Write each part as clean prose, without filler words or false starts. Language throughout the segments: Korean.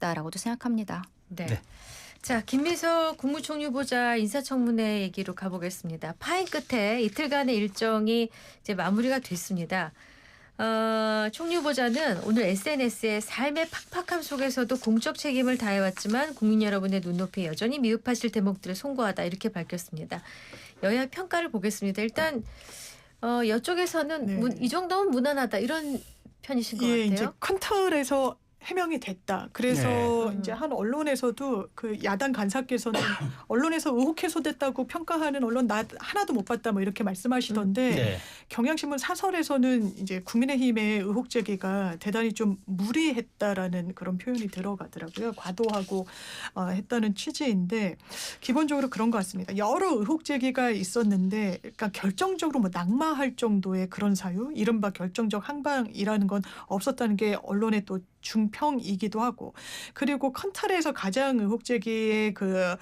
있다라고도 생각합니다. 네. 네. 자, 김민석 국무총리 후보자 인사청문회 얘기로 가보겠습니다. 파행 끝에 이틀간의 일정이 이제 마무리가 됐습니다. 총리 후보자는 오늘 SNS에 삶의 팍팍함 속에서도 공적 책임을 다해왔지만 국민 여러분의 눈높이에 여전히 미흡하실 대목들을 송구하다 이렇게 밝혔습니다. 여야 평가를 보겠습니다. 일단 이쪽에서는 네. 이 정도면 무난하다 이런 편이신 것 같아요. 이제 큰 틀에서 해명이 됐다. 그래서 네. 이제 한 언론에서도 그 야당 간사께서는 언론에서 의혹 해소됐다고 평가하는 언론 나 하나도 못 봤다 뭐 이렇게 말씀하시던데 네. 경향신문 사설에서는 이제 국민의힘의 의혹 제기가 대단히 좀 무리했다라는 그런 표현이 들어가더라고요. 과도하고 했다는 취지인데 기본적으로 그런 것 같습니다. 여러 의혹 제기가 있었는데 그러니까 결정적으로 뭐 낙마할 정도의 그런 사유, 이른바 결정적 항방이라는 건 없었다는 게 언론의 또 중평이기도 하고 그리고 큰 틀에서 가장 의혹 제기의 그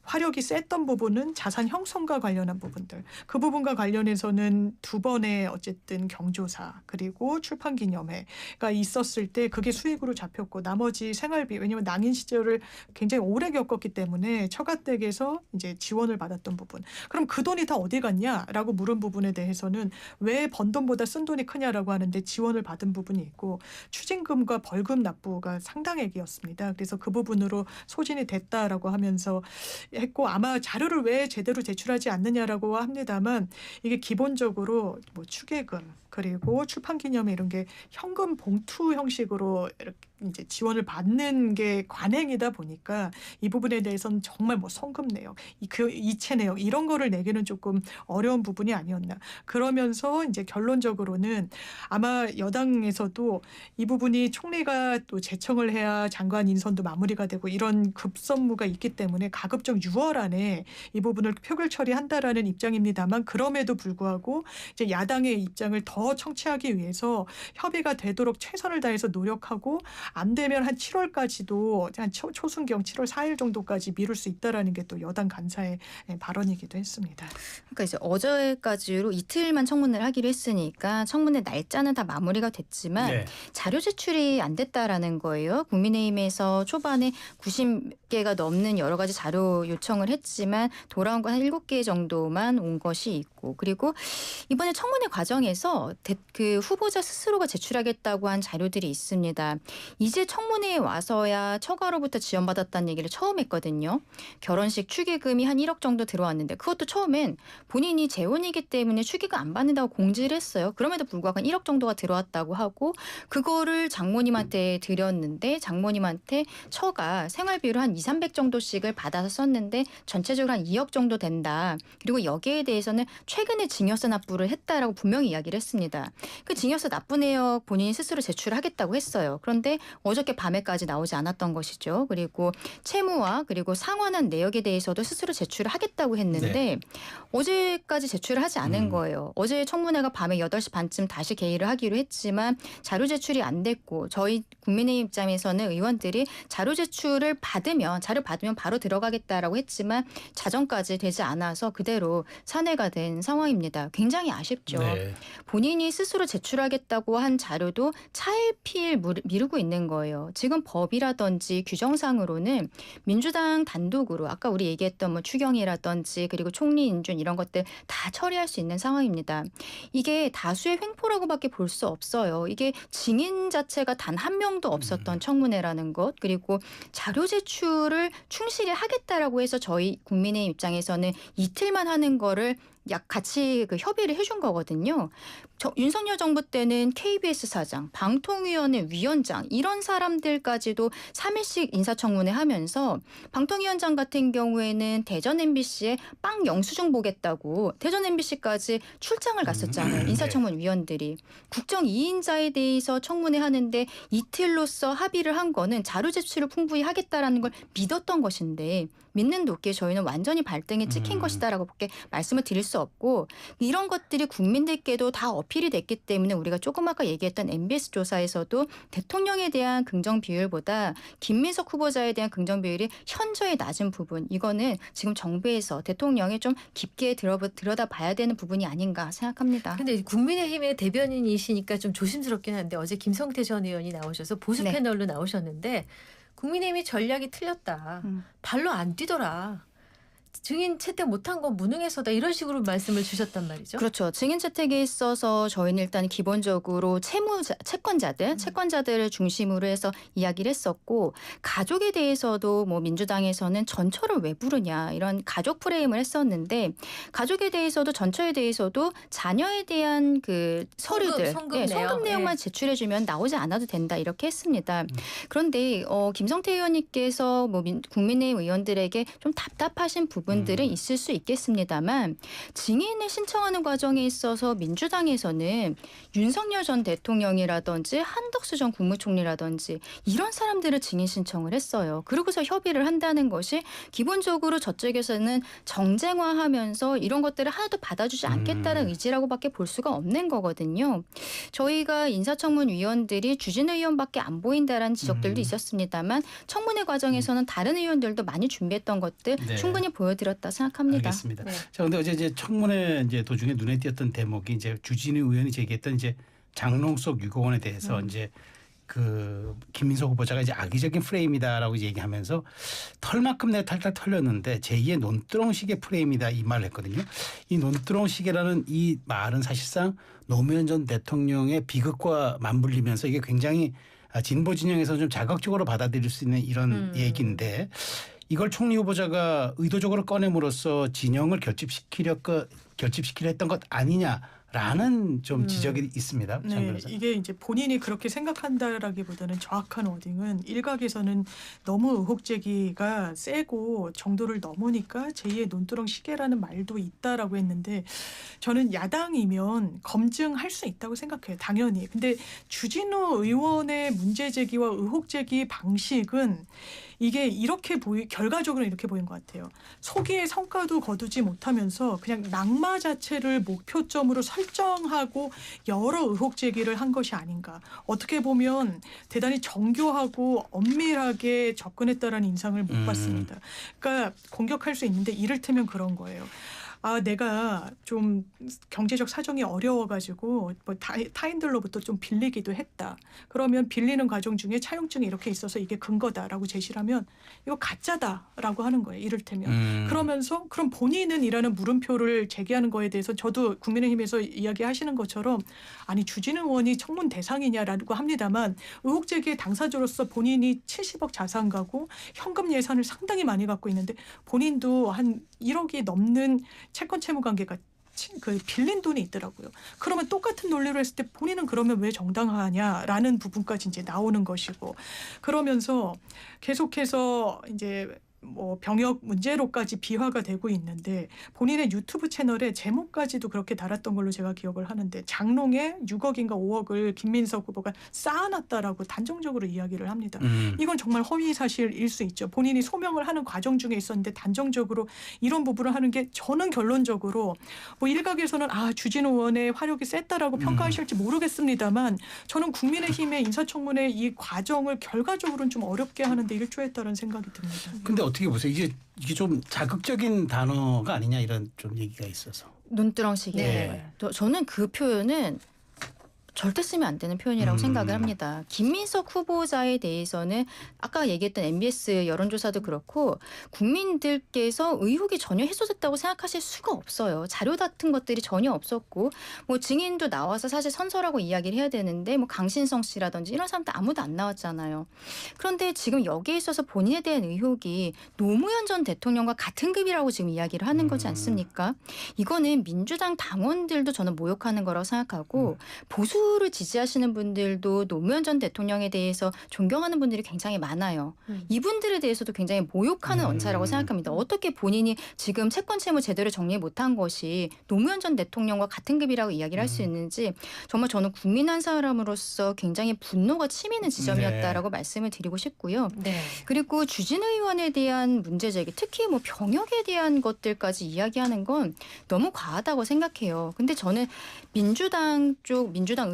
화력이 셌던 부분은 자산 형성과 관련한 부분들. 그 부분과 관련해서는 두 번의 어쨌든 경조사 그리고 출판기념회가 있었을 때 그게 수익으로 잡혔고 나머지 생활비 왜냐하면 낭인 시절을 굉장히 오래 겪었기 때문에 처가댁에서 이제 지원을 받았던 부분. 그럼 그 돈이 다 어디 갔냐라고 물은 부분에 대해서는 왜 번 돈보다 쓴 돈이 크냐라고 하는데 지원을 받은 부분이 있고 추징금과 벌금 납부가 상당액이었습니다. 그래서 그 부분으로 소진이 됐다라고 하면서 했고 아마 자료를 왜 제대로 제출하지 않느냐라고 합니다만 이게 기본적으로 뭐 추계금 그리고 출판기념회 이런 게 현금 봉투 형식으로 이렇게 이제 지원을 받는 게 관행이다 보니까 이 부분에 대해서는 정말 뭐 성금 내역, 그 이체 내역 이런 거를 내기는 조금 어려운 부분이 아니었나. 그러면서 이제 결론적으로는 아마 여당에서도 이 부분이 총리가 또 제청을 해야 장관 인선도 마무리가 되고 이런 급선무가 있기 때문에 가급적 6월 안에 이 부분을 표결 처리한다라는 입장입니다만 그럼에도 불구하고 이제 야당의 입장을 더 청취하기 위해서 협의가 되도록 최선을 다해서 노력하고 안 되면 한 7월까지도 한 초순경 7월 4일 정도까지 미룰 수 있다라는 게 또 여당 간사의 발언이기도 했습니다. 그러니까 이제 어제까지로 이틀만 청문회를 하기로 했으니까 청문회 날짜는 다 마무리가 됐지만 네. 자료 제출이 안 됐다라는 거예요. 국민의힘에서 초반에 90개가 넘는 여러 가지 자료 요청을 했지만 돌아온 건 한 7개 정도만 온 것이 있고 그리고 이번에 청문회 과정에서 그 후보자 스스로가 제출하겠다고 한 자료들이 있습니다. 이제 청문회에 와서야 처가로부터 지원받았다는 얘기를 처음 했거든요. 결혼식 축의금이 한 1억 정도 들어왔는데 그것도 처음엔 본인이 재혼이기 때문에 축의금 안 받는다고 공지를 했어요. 그럼에도 불구하고 한 1억 정도가 들어왔다고 하고 그거를 장모님한테 드렸는데 장모님한테 처가 생활비로 한 200~300 정도씩을 받아서 썼는데 전체적으로 한 2억 정도 된다. 그리고 여기에 대해서는 최근에 증여세 납부를 했다라고 분명히 이야기를 했습니다. 그 증여세 납부 내역 본인이 스스로 제출하겠다고 했어요. 그런데 어저께 밤에까지 나오지 않았던 것이죠. 그리고 채무와 그리고 상환한 내역에 대해서도 스스로 제출을 하겠다고 했는데 네. 어제까지 제출을 하지 않은 거예요. 어제 청문회가 밤에 8시 반쯤 다시 개의를 하기로 했지만 자료 제출이 안 됐고 저희 국민의힘 입장에서는 의원들이 자료 제출을 자료 받으면 바로 들어가겠다라고 했지만 자정까지 되지 않아서 그대로 산회가 된 상황입니다. 굉장히 아쉽죠. 네. 본인이 스스로 제출하겠다고 한 자료도 차일피일 미루고 있는 거예요. 지금 법이라든지 규정상으로는 민주당 단독으로 아까 우리 얘기했던 뭐 추경이라든지 그리고 총리 인준 이런 것들 다 처리할 수 있는 상황입니다. 이게 다수의 횡포라고밖에 볼 수 없어요. 이게 증인 자체가 단 한 명도 없었던 청문회라는 것 그리고 자료 제출을 충실히 하겠다라고 해서 저희 국민의 입장에서는 이틀만 하는 거를 같이 그 협의를 해준 거거든요. 윤석열 정부 때는 KBS 사장, 방통위원회 위원장 이런 사람들까지도 3일씩 인사청문회 하면서 방통위원장 같은 경우에는 대전 MBC에 빵 영수증 보겠다고 대전 MBC까지 출장을 갔었잖아요. 인사청문 위원들이. 국정 2인자에 대해서 청문회 하는데 이틀로써 합의를 한 거는 자료 제출을 풍부히 하겠다라는 걸 믿었던 것인데 믿는 도끼에 저희는 완전히 발등에 찍힌 것이다라고 밖에 말씀을 드릴 수 없고 이런 것들이 국민들께도 다 어필이 됐기 때문에 우리가 조금 아까 얘기했던 MBS 조사에서도 대통령에 대한 긍정 비율보다 김민석 후보자에 대한 긍정 비율이 현저히 낮은 부분 이거는 지금 정부에서 대통령이 좀 깊게 들여다봐야 되는 부분이 아닌가 생각합니다. 근데 국민의힘의 대변인이시니까 좀 조심스럽긴 한데 어제 김성태 전 의원이 나오셔서 보수 네. 패널로 나오셨는데 국민의힘이 전략이 틀렸다. 음. 발로 안 뛰더라. 증인 채택 못한 건 무능해서다. 이런 식으로 말씀을 주셨단 말이죠. 그렇죠. 증인 채택에 있어서 저희는 일단 기본적으로 채권자들을 중심으로 해서 이야기를 했었고 가족에 대해서도 뭐 민주당에서는 전처를 왜 부르냐 이런 가족 프레임을 했었는데 가족에 대해서도 전처에 대해서도 자녀에 대한 그 서류들 송금 송금 내용만 내용. 제출해주면 나오지 않아도 된다 이렇게 했습니다. 그런데 김성태 의원님께서 뭐 국민의힘 의원들에게 좀 답답하신 부분들은 있을 수 있겠습니다만 증인을 신청하는 과정에 있어서 민주당에서는 윤석열 전 대통령이라든지 한덕수 전 국무총리라든지 이런 사람들을 증인 신청을 했어요. 그러고서 협의를 한다는 것이 기본적으로 저쪽에서는 정쟁화하면서 이런 것들을 하나도 받아주지 않겠다는 의지라고밖에 볼 수가 없는 거거든요. 저희가 인사청문 위원들이 주진우 의원밖에 안 보인다라는 지적들도 있었습니다만 청문회 과정에서는 다른 의원들도 많이 준비했던 것들 네. 충분히 보여드렸다 생각합니다. 알겠습니다. 네. 자, 근데 어제 이제 청문회 이제 도중에 눈에 띄었던 대목이 이제 주진우 의원이 제기했던 이제 장롱 속 유고원에 대해서 이제 그 김민석 후보자가 이제 악의적인 프레임이다라고 이제 얘기하면서 털만큼 내가 탈탈 털렸는데 제2의 논두렁식의 프레임이다 이 말을 했거든요. 이 논두렁식이라는 이 말은 사실상 노무현 전 대통령의 비극과 맞물리면서 이게 굉장히 진보 진영에서 좀 자극적으로 받아들일 수 있는 이런 얘기인데 이걸 총리 후보자가 의도적으로 꺼냄으로써 진영을 결집시키려 했던 것 아니냐라는 좀 지적이 있습니다. 장 네, 변호사. 이게 이제 본인이 그렇게 생각한다라기보다는 정확한 워딩은 일각에서는 너무 의혹 제기가 세고 정도를 넘으니까 제2의 논두렁 시계라는 말도 있다라고 했는데 저는 야당이면 검증할 수 있다고 생각해요. 당연히. 근데 주진우 의원의 문제 제기와 의혹 제기 방식은 이게 이렇게 결과적으로 이렇게 보인 것 같아요. 소기의 성과도 거두지 못하면서 그냥 낙마 자체를 목표점으로 설정하고 여러 의혹 제기를 한 것이 아닌가. 어떻게 보면 대단히 정교하고 엄밀하게 접근했다라는 인상을 못 받습니다. 그러니까 공격할 수 있는데 이를테면 그런 거예요. 내가 좀 경제적 사정이 어려워가지고 뭐 타인들로부터 좀 빌리기도 했다. 그러면 빌리는 과정 중에 차용증이 이렇게 있어서 이게 근거다라고 제시를 하면 이거 가짜다라고 하는 거예요. 이를테면. 그러면서 그럼 본인은 이라는 물음표를 제기하는 거에 대해서 저도 국민의힘에서 이야기하시는 것처럼 아니 주진우 의원이 청문 대상이냐라고 합니다만 의혹 제기의 당사자로서 본인이 70억 자산가고 현금 예산을 상당히 많이 갖고 있는데 본인도 한 1억이 넘는 채권 채무 관계가 그 빌린 돈이 있더라고요. 그러면 똑같은 논리로 했을 때 본인은 그러면 왜 정당하냐라는 부분까지 이제 나오는 것이고 그러면서 계속해서 이제 뭐 병역 문제로까지 비화가 되고 있는데 본인의 유튜브 채널에 제목까지도 그렇게 달았던 걸로 제가 기억을 하는데 장롱에 6억인가 5억을 김민석 후보가 쌓아놨다라고 단정적으로 이야기를 합니다. 이건 정말 허위 사실일 수 있죠. 본인이 소명을 하는 과정 중에 있었는데 단정적으로 이런 부분을 하는 게 저는 결론적으로 뭐 일각에서는 주진우 의원의 화력이 셌다라고 평가하실지 모르겠습니다만 저는 국민의힘의 인사청문회 이 과정을 결과적으로는 좀 어렵게 하는데 일조했다는 생각이 듭니다. 근데 어떻게 보세요? 이게 좀 자극적인 단어가 아니냐 이런 좀 얘기가 있어서. 눈두렁식이. 네. 저는 그 표현은 절대 쓰면 안 되는 표현이라고 생각을 합니다. 김민석 후보자에 대해서는 아까 얘기했던 MBS 여론조사도 그렇고 국민들께서 의혹이 전혀 해소됐다고 생각하실 수가 없어요. 자료 같은 것들이 전혀 없었고 뭐 증인도 나와서 사실 선서라고 이야기를 해야 되는데 뭐 강신성 씨라든지 이런 사람들 아무도 안 나왔잖아요. 그런데 지금 여기에 있어서 본인에 대한 의혹이 노무현 전 대통령과 같은 급이라고 지금 이야기를 하는 거지 않습니까? 이거는 민주당 당원들도 저는 모욕하는 거라고 생각하고 보수를 지지하시는 분들도 노무현 전 대통령에 대해서 존경하는 분들이 굉장히 많아요. 이분들에 대해서도 굉장히 모욕하는 언사라고 생각합니다. 어떻게 본인이 지금 채권 채무 제대로 정리 못한 것이 노무현 전 대통령과 같은 급이라고 이야기를 할 수 있는지 정말 저는 국민 한 사람으로서 굉장히 분노가 치미는 지점이었다라고 말씀을 드리고 싶고요. 네. 그리고 주진우 의원에 대한 문제 제기, 특히 뭐 병역에 대한 것들까지 이야기하는 건 너무 과하다고 생각해요. 근데 저는 민주당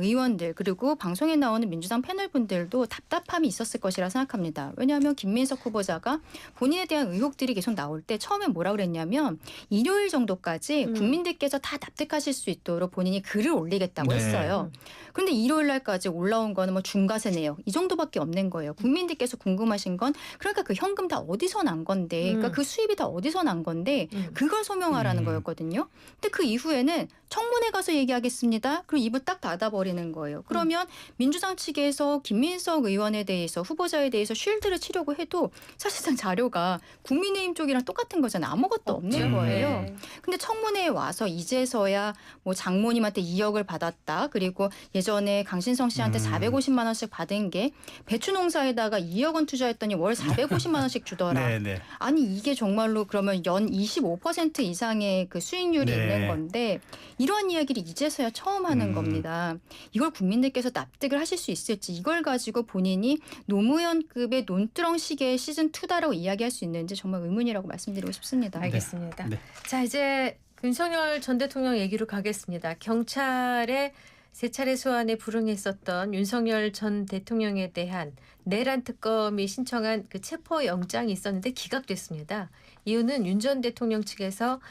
의원들 그리고 방송에 나오는 민주당 패널분들도 답답함이 있었을 것이라 생각합니다. 왜냐하면 김민석 후보자가 본인에 대한 의혹들이 계속 나올 때 처음에 뭐라 그랬냐면 일요일 정도까지 국민들께서 다 납득하실 수 있도록 본인이 글을 올리겠다고 네. 했어요. 그런데 일요일 날까지 올라온 거는 뭐 중과세 내역 이 정도밖에 없는 거예요. 국민들께서 궁금하신 건 그러니까 그 현금 다 어디서 난 건데 그러니까 그 수입이 다 어디서 난 건데 그걸 소명하라는 거였거든요. 근데 그 이후에는 청문회 가서 얘기하겠습니다. 그리고 입을 딱 닫아버리는 거예요. 그러면 민주당 측에서 김민석 의원에 대해서 후보자에 대해서 쉴드를 치려고 해도 사실상 자료가 국민의힘 쪽이랑 똑같은 거잖아요. 아무것도 없는 거예요. 네. 근데 청문회에 와서 이제서야 뭐 장모님한테 2억을 받았다. 그리고 예전에 강신성 씨한테 450만 원씩 받은 게 배추 농사에다가 2억 원 투자했더니 월 450만 원씩 주더라. 네네. 아니 이게 정말로 그러면 연 25% 이상의 그 수익률이 네. 있는 건데 이러한 이야기를 이제서야 처음 하는 겁니다. 이걸 국민들께서 납득을 하실 수 있을지 이걸 가지고 본인이 노무현급의 논두렁식의 시즌2다라고 이야기할 수 있는지 정말 의문이라고 말씀드리고 싶습니다. 알겠습니다. 네. 자, 이제 윤석열 전 대통령 얘기로 가겠습니다. 경찰의 세 차례 소환에 불응했었던 윤석열 전 대통령에 대한 내란 특검이 신청한 그 체포 영장이 있었는데 기각됐습니다. 이유는 윤 전 대통령 측에서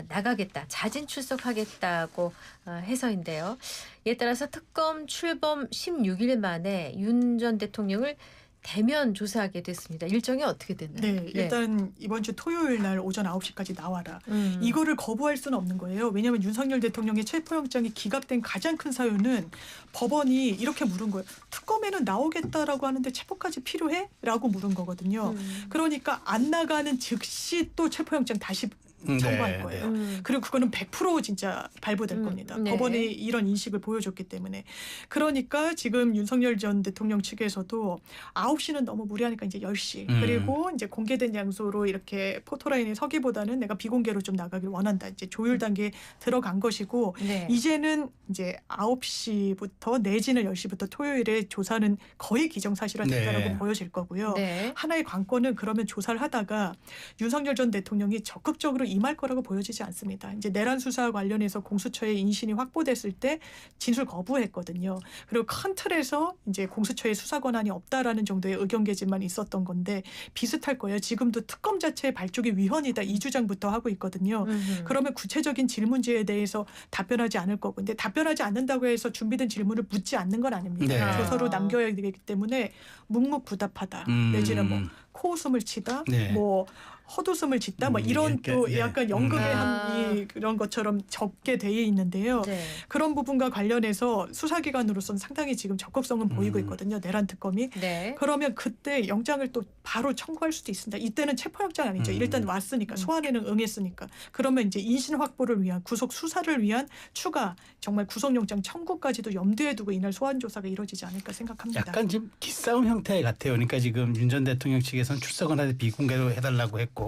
나가겠다, 자진 출석하겠다고 해서인데요. 이에 따라서 특검 출범 16일 만에 윤 전 대통령을 대면 조사하게 됐습니다. 일정이 어떻게 됐나요? 네, 일단 이번 주 토요일 날 오전 9시까지 나와라. 음. 이거를 거부할 수는 없는 거예요. 왜냐하면 윤석열 대통령의 체포영장이 기각된 가장 큰 사유는 법원이 이렇게 물은 거예요. 특검에는 나오겠다라고 하는데 체포까지 필요해? 라고 물은 거거든요. 그러니까 안 나가는 즉시 또 체포영장 다시 청구할 거예요. 그리고 그거는 100% 진짜 발부될 겁니다. 네. 법원이 이런 인식을 보여줬기 때문에. 그러니까 지금 윤석열 전 대통령 측에서도 9시는 너무 무리하니까 이제 10시. 그리고 이제 공개된 장소로 이렇게 포토라인에 서기보다는 내가 비공개로 좀 나가길 원한다. 이제 조율 단계에 들어간 것이고 네. 이제는 이제 9시부터 내지는 10시부터 토요일에 조사는 거의 기정사실화됐다라고 네. 보여질 거고요. 네. 하나의 관건은 그러면 조사를 하다가 윤석열 전 대통령이 적극적으로 임할 거라고 보여지지 않습니다. 이제 내란 수사와 관련해서 공수처의 인신이 확보됐을 때 진술 거부했거든요. 그리고 큰 틀에서 이제 공수처의 수사 권한이 없다라는 정도의 의견 개진만 있었던 건데 비슷할 거예요. 지금도 특검 자체의 발족이 위헌이다 이 주장부터 하고 있거든요. 그러면 구체적인 질문지에 대해서 답변하지 않을 거고, 근데 답변하지 않는다고 해서 준비된 질문을 묻지 않는 건 아닙니다. 네. 조서로 남겨야 되기 때문에 묵묵부답하다 내지는 뭐 코웃음을 치다, 네. 뭐 헛웃음을 짓다, 뭐 이런 이렇게, 또 예. 약간 연극의 함이 그런 것처럼 적게 돼 있는데요. 네. 그런 부분과 관련해서 수사기관으로서는 상당히 지금 적극성은 보이고 있거든요. 내란 특검이. 네. 그러면 그때 영장을 또 바로 청구할 수도 있습니다. 이때는 체포영장 아니죠. 일단 왔으니까 소환에는 응했으니까. 그러면 이제 인신 확보를 위한 구속 수사를 위한 추가 정말 구속영장 청구까지도 염두에 두고 이날 소환 조사가 이루어지지 않을까 생각합니다. 약간 지금 기싸움 형태 같아요. 그러니까 지금 윤 전 대통령 측에서는 출석은 하되 비공개로 해달라고 했고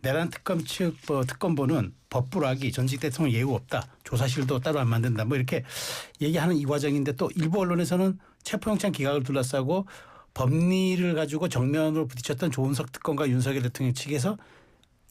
내란 특검 측 특검보는 법불하기 전직 대통령 예우 없다. 조사실도 따로 안 만든다. 뭐 이렇게 얘기하는 이 과정인데 또 일부 언론에서는 체포영장 기각을 둘러싸고 법리를 가지고 정면으로 부딪혔던 조은석 특검과 윤석열 대통령 측에서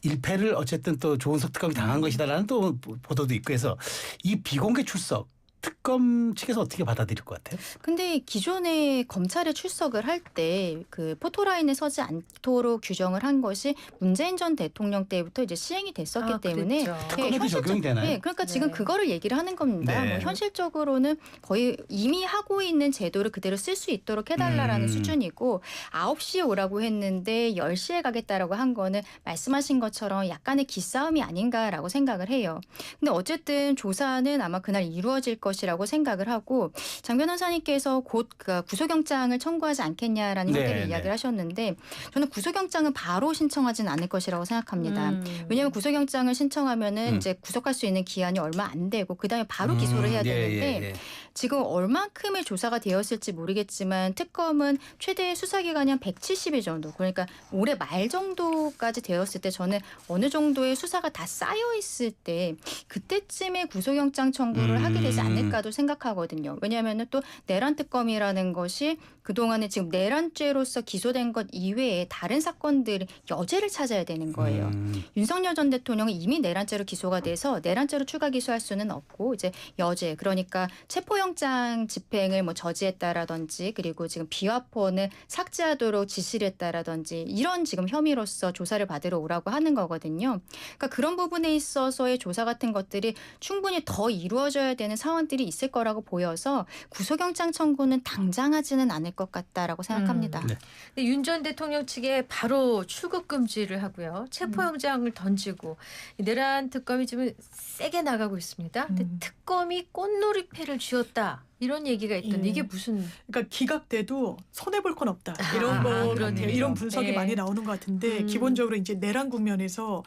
일패를 어쨌든 또 조은석 특검이 당한 것이다라는 또 보도도 있고 해서 이 비공개 출석 특검 측에서 어떻게 받아들일 것 같아요? 근데 기존에 검찰에 출석을 할 때 그 포토라인에 서지 않도록 규정을 한 것이 문재인 전 대통령 때부터 이제 시행이 됐었기 때문에 그랬죠. 특검에도 적용이 되나요? 네, 그러니까 네. 지금 그거를 얘기를 하는 겁니다. 네. 뭐 현실적으로는 거의 이미 하고 있는 제도를 그대로 쓸 수 있도록 해달라라는 수준이고 9시에 오라고 했는데 10시에 가겠다라고 한 거는 말씀하신 것처럼 약간의 기싸움이 아닌가라고 생각을 해요. 근데 어쨌든 조사는 아마 그날 이루어질 것이라고 생각을 하고 장 변호사님께서 곧 그 구속영장을 청구하지 않겠냐라는 네, 형태로 네. 이야기를 하셨는데 저는 구속영장은 바로 신청하지는 않을 것이라고 생각합니다. 왜냐하면 구속영장을 신청하면은 이제 구속할 수 있는 기한이 얼마 안 되고 그다음에 바로 기소를 해야 되는데 지금 얼만큼의 조사가 되었을지 모르겠지만 특검은 최대 수사기간이 한 170일 정도 그러니까 올해 말 정도까지 되었을 때 저는 어느 정도의 수사가 다 쌓여 있을 때 그때쯤에 구속영장 청구를 하게 되지 않을까도 생각하거든요. 왜냐하면 또 내란 특검이라는 것이 그동안에 지금 내란죄로서 기소된 것 이외에 다른 사건들 여죄를 찾아야 되는 거예요. 윤석열 전 대통령은 이미 내란죄로 기소가 돼서 내란죄로 추가 기소할 수는 없고 이제 여죄 그러니까 체포영장 집행을 뭐 저지했다라든지 그리고 지금 비화폰을 삭제하도록 지시를 했다라든지 이런 지금 혐의로서 조사를 받으러 오라고 하는 거거든요. 그러니까 그런 부분에 있어서의 조사 같은 것들이 충분히 더 이루어져야 되는 상황들이 있을 거라고 보여서 구속영장 청구는 당장 하지는 않을 것 같다라고 생각합니다. 네. 윤 전 대통령 측에 바로 출국 금지를 하고요. 체포영장을 던지고 내란 특검이 지금 세게 나가고 있습니다. 근데 특검이 꽃놀이패를 쥐었다. 이런 얘기가 있던데 예. 이게 무슨 그러니까 기각돼도 손해 볼 건 없다. 이런 그러네요. 이런 분석이 네. 많이 나오는 것 같은데 기본적으로 이제 내란 국면에서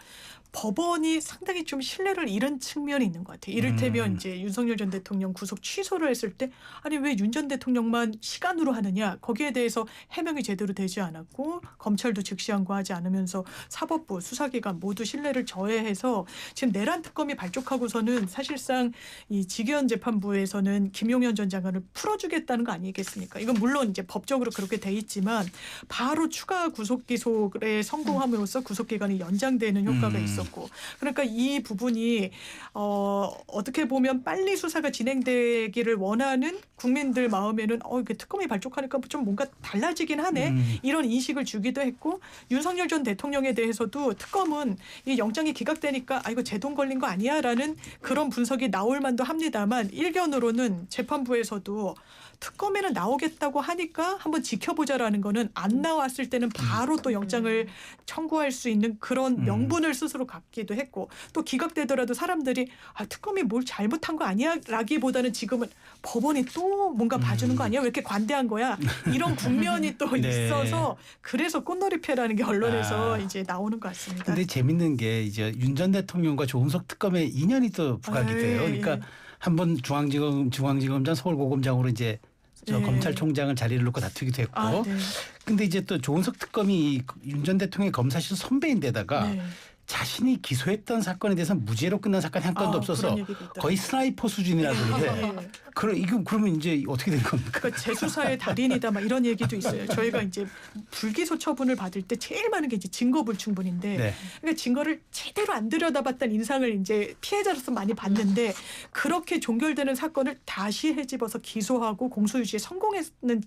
법원이 상당히 좀 신뢰를 잃은 측면이 있는 것 같아요. 이를테면 이제 윤석열 전 대통령 구속 취소를 했을 때 아니 왜 윤 전 대통령만 시간으로 하느냐 거기에 대해서 해명이 제대로 되지 않았고 검찰도 즉시 항고하지 않으면서 사법부 수사기관 모두 신뢰를 저해해서 지금 내란 특검이 발족하고서는 사실상 이 직위원 재판부에서는 김용현 전 장관을 풀어주겠다는 거 아니겠습니까? 이건 물론 이제 법적으로 그렇게 돼 있지만 바로 추가 구속 기소에 성공함으로써 구속 기간이 연장되는 효과가 있었고 그러니까 이 부분이 어떻게 보면 빨리 수사가 진행되기를 원하는 국민들 마음에는 이게 특검이 발족하니까 좀 뭔가 달라지긴 하네 이런 인식을 주기도 했고 윤석열 전 대통령에 대해서도 특검은 이 영장이 기각되니까 이거 제 돈 걸린 거 아니야라는 그런 분석이 나올 만도 합니다만 일견으로는 재판부에서도 특검에는 나오겠다고 하니까 한번 지켜보자라는 거는 안 나왔을 때는 바로 또 영장을 청구할 수 있는 그런 명분을 스스로 갖기도 했고 또 기각되더라도 사람들이 특검이 뭘 잘못한 거 아니야? 라기보다는 지금은 법원이 또 뭔가 봐주는 거 아니야? 왜 이렇게 관대한 거야? 이런 국면이 또 네. 있어서 그래서 꽃놀이패라는 게 언론에서 이제 나오는 것 같습니다. 근데 재밌는 게 이제 윤 전 대통령과 조은석 특검의 인연이 또 부각이 돼요. 그러니까 한번 중앙지검장 서울고검장으로 이제 저 네. 검찰총장을 자리를 놓고 다투기도 했고. 네. 근데 이제 또 조은석 특검이 윤 전 대통령의 검사실 선배인데다가 네. 자신이 기소했던 사건에 대해서 무죄로 끝난 사건이 한 건도 없어서 그런 얘기도 있더라고요. 거의 스나이퍼 수준이라 그러는데 네. 그러면 이제 어떻게 된 겁니까? 그러니까 재수사의 달인이다 막 이런 얘기도 있어요. 저희가 이제 불기소 처분을 받을 때 제일 많은 게 이제 증거 불충분인데 네. 그러니까 증거를 제대로 안 들여다봤다는 인상을 이제 피해자로서 많이 받는데 그렇게 종결되는 사건을 다시 헤집어서 기소하고 공소유지에 성공했는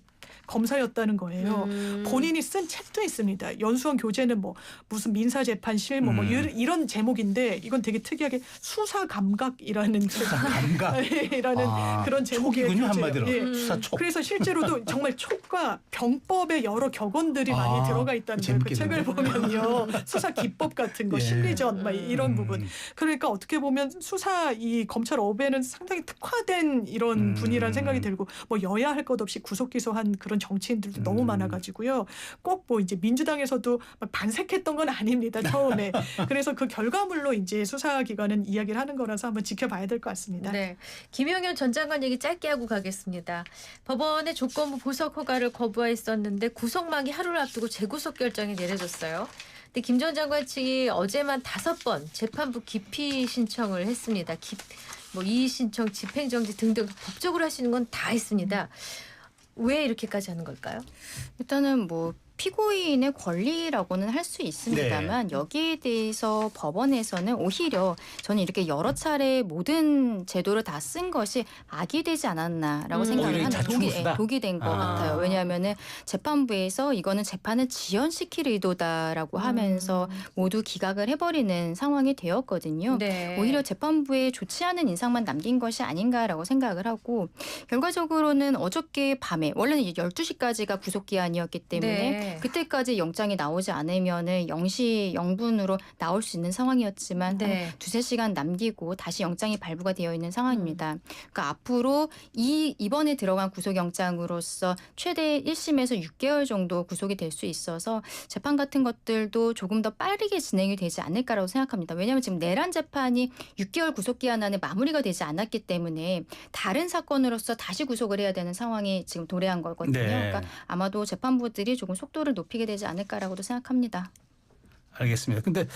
검사였다는 거예요. 본인이 쓴 책도 있습니다. 연수원 교재는 뭐 무슨 민사재판실 뭐 이런 제목인데 이건 되게 특이하게 수사감각이라는 감각이라는 그런 제목이에요. 촉이군요 한마디로. 수사촉. 그래서 실제로도 정말 촉과 병법의 여러 격언들이 많이 들어가 있다는 거예요. 그 책을 보면요. 수사 기법 같은 거, 심리전 막 이런 부분. 그러니까 어떻게 보면 수사 이 검찰 업에는 상당히 특화된 이런 분이라는 생각이 들고 뭐 여야 할 것 없이 구속 기소한 그런 정치인들도 너무 많아가지고요. 꼭 뭐 이제 민주당에서도 막 반색했던 건 아닙니다. 처음에. 그래서 그 결과물로 이제 수사기관은 이야기를 하는 거라서 한번 지켜봐야 될 것 같습니다. 네, 김용현 전 장관 얘기 짧게 하고 가겠습니다. 법원의 조건부 보석 허가를 거부했었는데 구속막이 하루를 앞두고 재구속 결정이 내려졌어요. 근데 김 전 장관 측이 어제만 5번 재판부 기피 신청을 했습니다. 뭐 이의 신청, 집행정지 등등 법적으로 할 수 있는 건 다 했습니다. 왜 이렇게까지 하는 걸까요? 일단은 뭐 피고인의 권리라고는 할 수 있습니다만 여기에 대해서 법원에서는 오히려 저는 이렇게 여러 차례 모든 제도를 다 쓴 것이 악이 되지 않았나라고 생각을 오히려 하는 자충수다? 독이 된 것 같아요. 왜냐하면은 재판부에서 이거는 재판을 지연시킬 의도다라고 하면서 모두 기각을 해버리는 상황이 되었거든요. 네. 오히려 재판부에 좋지 않은 인상만 남긴 것이 아닌가라고 생각을 하고 결과적으로는 어저께 밤에 원래는 12시까지가 구속기한이었기 때문에 네. 그때까지 영장이 나오지 않으면은 0시 0분으로 나올 수 있는 상황이었지만 네. 한 2-3시간 남기고 다시 영장이 발부가 되어 있는 상황입니다. 그러니까 앞으로 이번에 들어간 구속영장으로서 최대 1심에서 6개월 정도 구속이 될 수 있어서 재판 같은 것들도 조금 더 빠르게 진행이 되지 않을까라고 생각합니다. 왜냐하면 지금 내란 재판이 6개월 구속기한 안에 마무리가 되지 않았기 때문에 다른 사건으로서 다시 구속을 해야 되는 상황이 지금 도래한 거거든요. 네. 그러니까 아마도 재판부들이 조금 속도를 높이게 되지 않을까라고도 생각합니다. 알겠습니다. 근데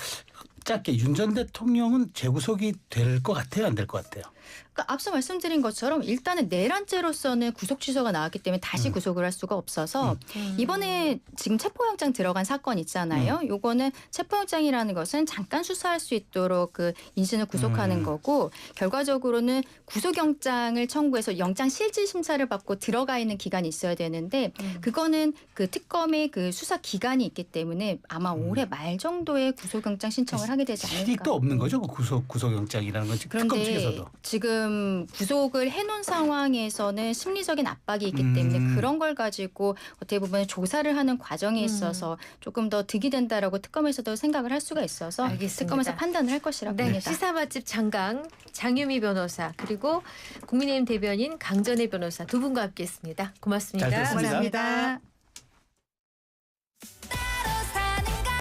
짧게 윤 전 대통령은 재구속이 될 것 같아요, 안 될 것 같아요? 그러니까 앞서 말씀드린 것처럼 일단은 내란죄로서는 구속 취소가 나왔기 때문에 다시 구속을 할 수가 없어서 이번에 지금 체포영장 들어간 사건 있잖아요. 요거는 체포영장이라는 것은 잠깐 수사할 수 있도록 그 인신을 구속하는 거고 결과적으로는 구속영장을 청구해서 영장 실질 심사를 받고 들어가 있는 기간이 있어야 되는데 그거는 그 특검의 그 수사 기간이 있기 때문에 아마 올해 말 정도에 구속영장 신청을 하게 되지 않을까. 실익 또 없는 거죠. 그 구속영장이라는 건 특검 그런데 측에서도. 지금 구속을 해놓은 상황에서는 심리적인 압박이 있기 때문에 그런 걸 가지고 어떻게 보면 조사를 하는 과정에 있어서 조금 더 득이 된다라고 특검에서도 생각을 할 수가 있어서 알겠습니다. 특검에서 판단을 할 것이라고 네, 봅니다. 시사 맛집 장강 장유미 변호사 그리고 국민의힘 대변인 강전혜 변호사 두 분과 함께했습니다. 고맙습니다. 잘 들었습니다. 고맙습니다.